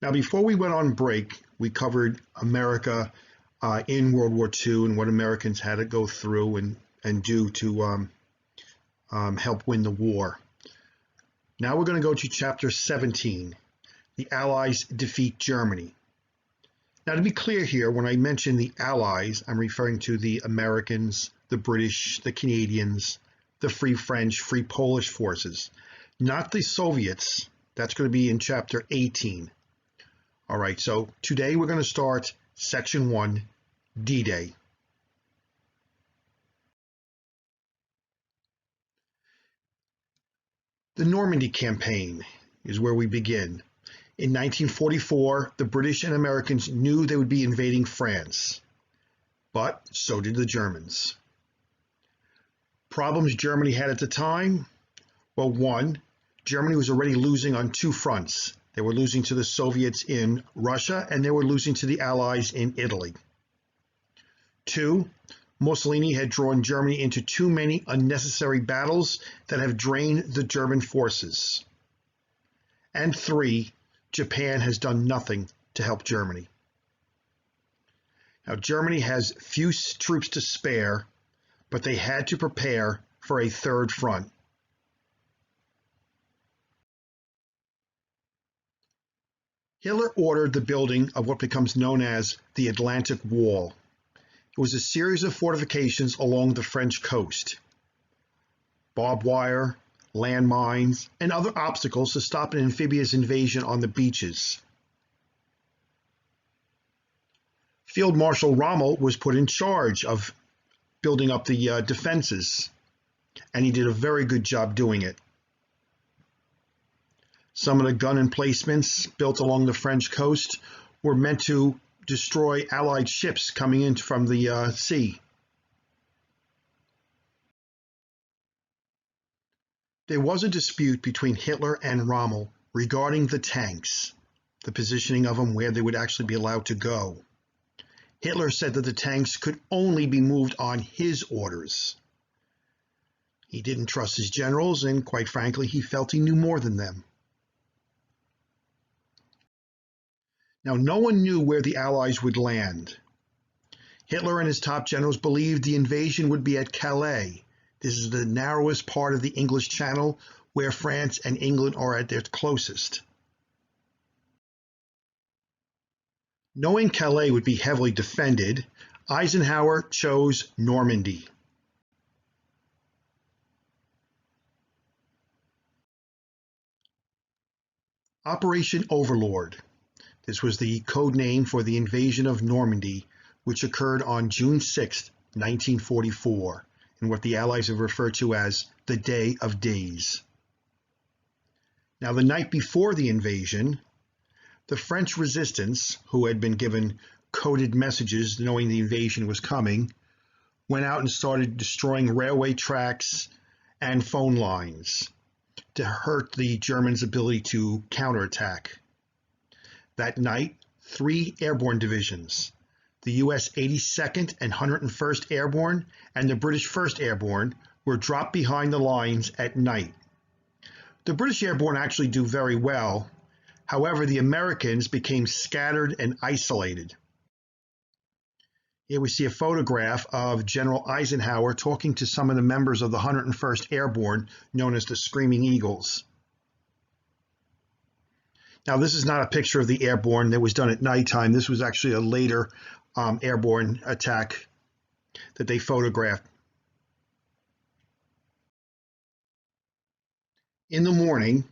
Now, before we went on break, we covered America in World War II and what Americans had to go through and do to help win the war. Now we're going to go to Chapter 17, The Allies Defeat Germany. Now, to be clear here, when I mention the Allies, I'm referring to the Americans, the British, the Canadians, the Free French, Free Polish forces, not the Soviets. That's going to be in Chapter 18. All right, so today we're going to start Section 1, D-Day. The Normandy Campaign is where we begin. In 1944, the British and Americans knew they would be invading France, but so did the Germans. Problems Germany had at the time? Well, one, Germany was already losing on two fronts. They were losing to the Soviets in Russia, and they were losing to the Allies in Italy. Two, Mussolini had drawn Germany into too many unnecessary battles that have drained the German forces. And three, Japan has done nothing to help Germany. Now, Germany has few troops to spare, but they had to prepare for a third front. Hitler ordered the building of what becomes known as the Atlantic Wall. It was a series of fortifications along the French coast. Barbed wire, landmines, and other obstacles to stop an amphibious invasion on the beaches. Field Marshal Rommel was put in charge of building up the defenses, and he did a very good job doing it. Some of the gun emplacements built along the French coast were meant to destroy Allied ships coming in from the sea. There was a dispute between Hitler and Rommel regarding the tanks, the positioning of them, where they would actually be allowed to go. Hitler said that the tanks could only be moved on his orders. He didn't trust his generals, and quite frankly, he felt he knew more than them. Now, no one knew where the Allies would land. Hitler and his top generals believed the invasion would be at Calais. This is the narrowest part of the English Channel where France and England are at their closest. Knowing Calais would be heavily defended, Eisenhower chose Normandy. Operation Overlord. This was the code name for the invasion of Normandy, which occurred on June 6, 1944, in what the Allies have referred to as the Day of Days. Now, the night before the invasion, the French resistance, who had been given coded messages knowing the invasion was coming, went out and started destroying railway tracks and phone lines to hurt the Germans' ability to counterattack. That night, 3 airborne divisions, the U.S. 82nd and 101st Airborne and the British 1st Airborne, were dropped behind the lines at night. The British Airborne actually do very well. However, the Americans became scattered and isolated. Here we see a photograph of General Eisenhower talking to some of the members of the 101st Airborne, known as the Screaming Eagles. Now, this is not a picture of the airborne that was done at nighttime. This was actually a later airborne attack that they photographed. In the morning,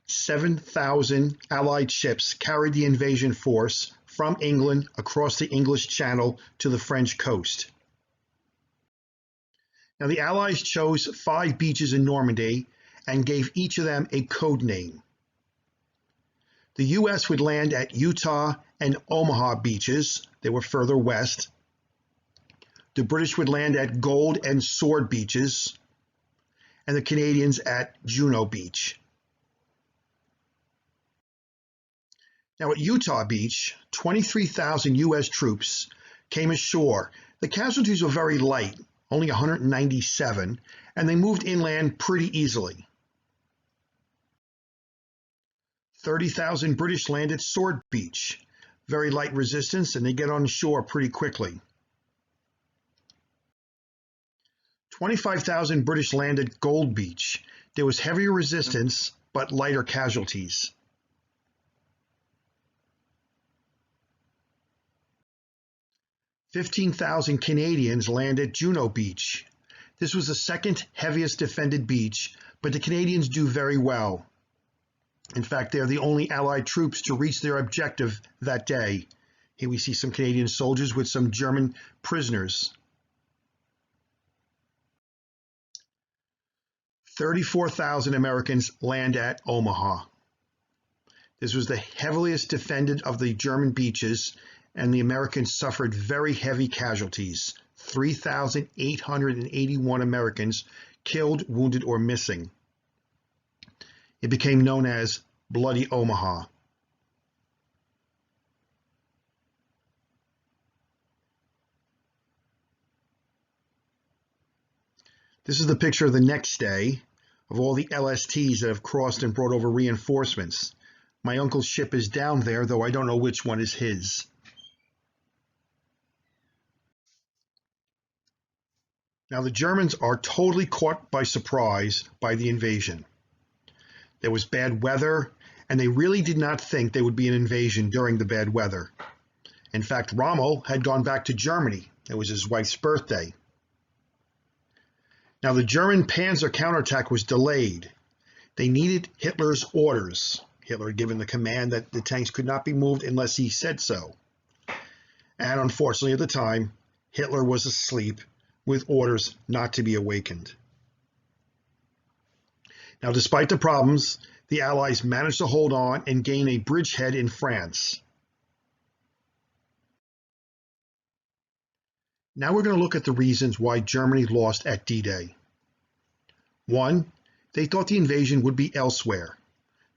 7,000 Allied ships carried the invasion force from England across the English Channel to the French coast. Now, the Allies chose 5 beaches in Normandy and gave each of them a code name. The U.S. would land at Utah and Omaha beaches. They were further west. The British would land at Gold and Sword beaches, and the Canadians at Juno Beach. Now, at Utah Beach, 23,000 U.S. troops came ashore. The casualties were very light, only 197, and they moved inland pretty easily. 30,000 British land at Sword Beach. Very light resistance, and they get on shore pretty quickly. 25,000 British land at Gold Beach. There was heavier resistance, but lighter casualties. 15,000 Canadians land at Juno Beach. This was the second heaviest defended beach, but the Canadians do very well. In fact, they're the only Allied troops to reach their objective that day. Here we see some Canadian soldiers with some German prisoners. 34,000 Americans land at Omaha. This was the heaviest defended of the German beaches, and the Americans suffered very heavy casualties. 3,881 Americans killed, wounded, or missing. It became known as Bloody Omaha. This is the picture of the next day of all the LSTs that have crossed and brought over reinforcements. My uncle's ship is down there, though I don't know which one is his. Now the Germans are totally caught by surprise by the invasion. There was bad weather, and they really did not think there would be an invasion during the bad weather. In fact, Rommel had gone back to Germany. It was his wife's birthday. Now the German panzer counterattack was delayed. They needed Hitler's orders. Hitler had given the command that the tanks could not be moved unless he said so. And unfortunately at the time, Hitler was asleep with orders not to be awakened. Now, despite the problems, the Allies managed to hold on and gain a bridgehead in France. Now we're going to look at the reasons why Germany lost at D-Day. 1, they thought the invasion would be elsewhere.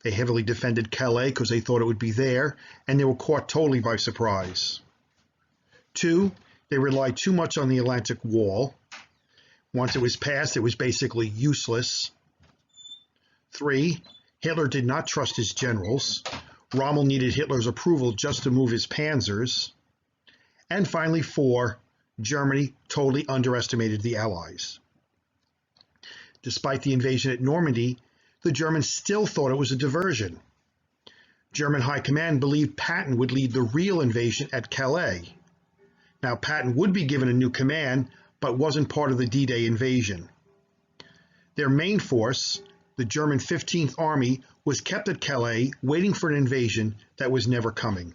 They heavily defended Calais because they thought it would be there, and they were caught totally by surprise. 2, they relied too much on the Atlantic Wall. Once it was passed, it was basically useless. 3, Hitler did not trust his generals. Rommel needed Hitler's approval just to move his panzers. And finally, 4, Germany totally underestimated the Allies. Despite the invasion at Normandy, the Germans still thought it was a diversion. German high command believed Patton would lead the real invasion at Calais. Now, Patton would be given a new command, but wasn't part of the D-Day invasion. Their main force, the German 15th Army, was kept at Calais, waiting for an invasion that was never coming.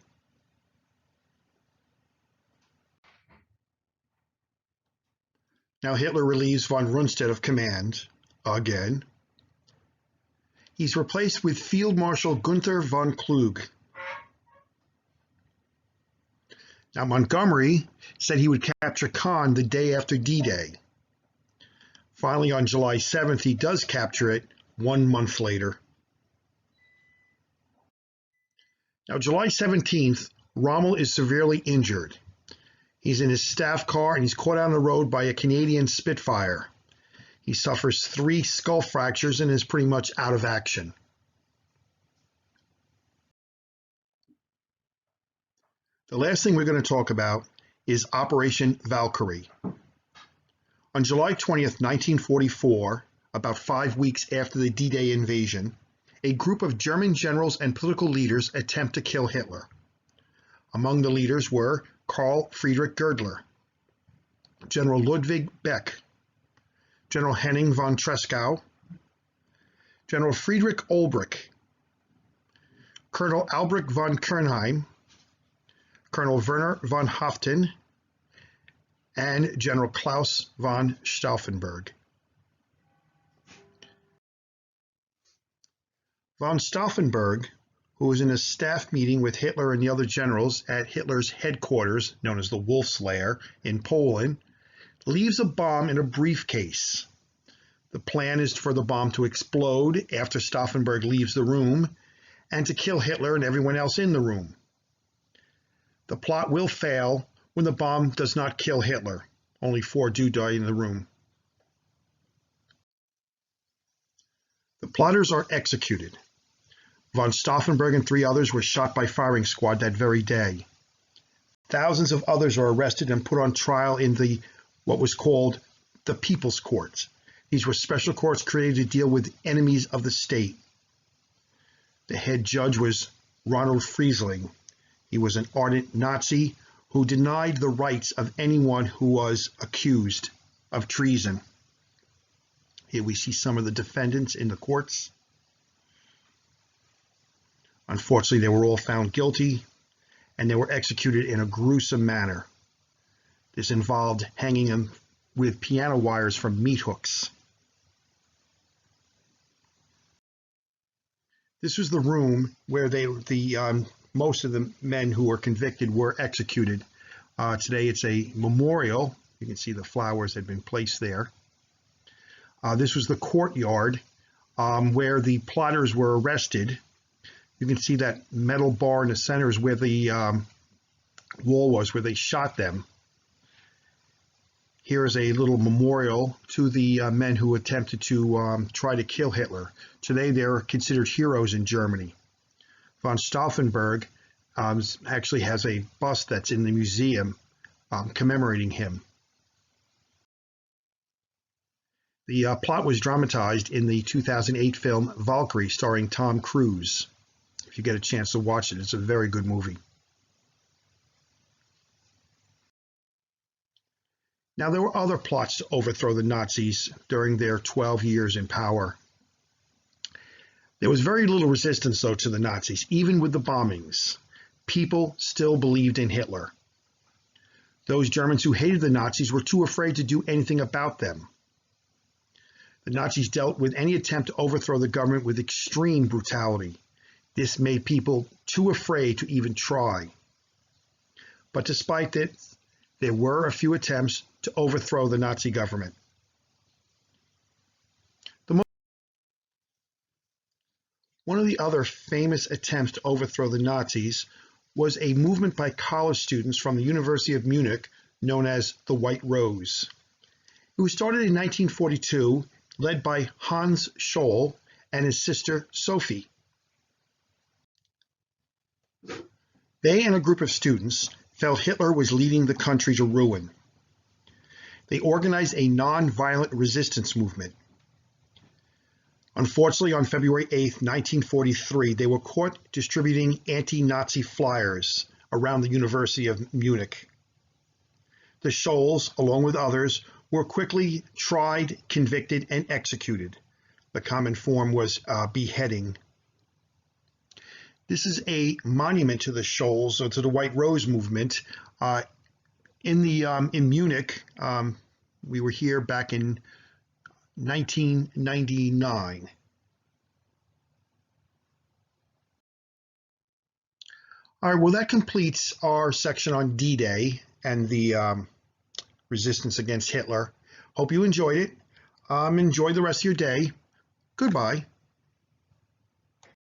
Now Hitler relieves von Rundstedt of command, again. He's replaced with Field Marshal Gunther von Kluge. Now Montgomery said he would capture Caen the day after D-Day. Finally, on July 7th, he does capture it 1 month later. Now, July 17th, Rommel is severely injured. He's in his staff car and he's caught on the road by a Canadian Spitfire. He suffers 3 skull fractures and is pretty much out of action. The last thing we're going to talk about is Operation Valkyrie. On July 20th, 1944, about 5 weeks after the D-Day invasion, a group of German generals and political leaders attempt to kill Hitler. Among the leaders were Karl Friedrich Girdler, General Ludwig Beck, General Henning von Tresckow, General Friedrich Olbrich, Colonel Albrecht von Kernheim, Colonel Werner von Haften, and General Klaus von Stauffenberg. Von Stauffenberg, who was in a staff meeting with Hitler and the other generals at Hitler's headquarters, known as the Wolf's Lair, in Poland, leaves a bomb in a briefcase. The plan is for the bomb to explode after Stauffenberg leaves the room and to kill Hitler and everyone else in the room. The plot will fail when the bomb does not kill Hitler. Only 4 do die in the room. The plotters are executed. Von Stauffenberg and 3 others were shot by firing squad that very day. Thousands of others are arrested and put on trial in what was called the People's Courts. These were special courts created to deal with enemies of the state. The head judge was Ronald Friesling. He was an ardent Nazi who denied the rights of anyone who was accused of treason. Here we see some of the defendants in the courts. Unfortunately, they were all found guilty, and they were executed in a gruesome manner. This involved hanging them with piano wires from meat hooks. This was the room where most of the men who were convicted were executed. Today it's a memorial. You can see the flowers had been placed there. This was the courtyard where the plotters were arrested. You can see that metal bar in the center is where the wall was, where they shot them. Here is a little memorial to the men who attempted to try to kill Hitler. Today they're considered heroes in Germany. Von Stauffenberg actually has a bust that's in the museum commemorating him. The plot was dramatized in the 2008 film Valkyrie, starring Tom Cruise. If you get a chance to watch it, it's a very good movie. Now, there were other plots to overthrow the Nazis during their 12 years in power. There was very little resistance, though, to the Nazis, even with the bombings. People still believed in Hitler. Those Germans who hated the Nazis were too afraid to do anything about them. The Nazis dealt with any attempt to overthrow the government with extreme brutality. This made people too afraid to even try. But despite this, there were a few attempts to overthrow the Nazi government. One of the other famous attempts to overthrow the Nazis was a movement by college students from the University of Munich known as the White Rose. It was started in 1942, led by Hans Scholl and his sister Sophie. They and a group of students felt Hitler was leading the country to ruin. They organized a non-violent resistance movement. Unfortunately, on February 8, 1943, they were caught distributing anti-Nazi flyers around the University of Munich. The Scholls, along with others, were quickly tried, convicted, and executed. The common form was beheading. This is a monument to the Scholls, or to the White Rose movement. In Munich, we were here back in 1999. All right, well, that completes our section on D-Day and the resistance against Hitler. Hope you enjoyed it. Enjoy the rest of your day. Goodbye.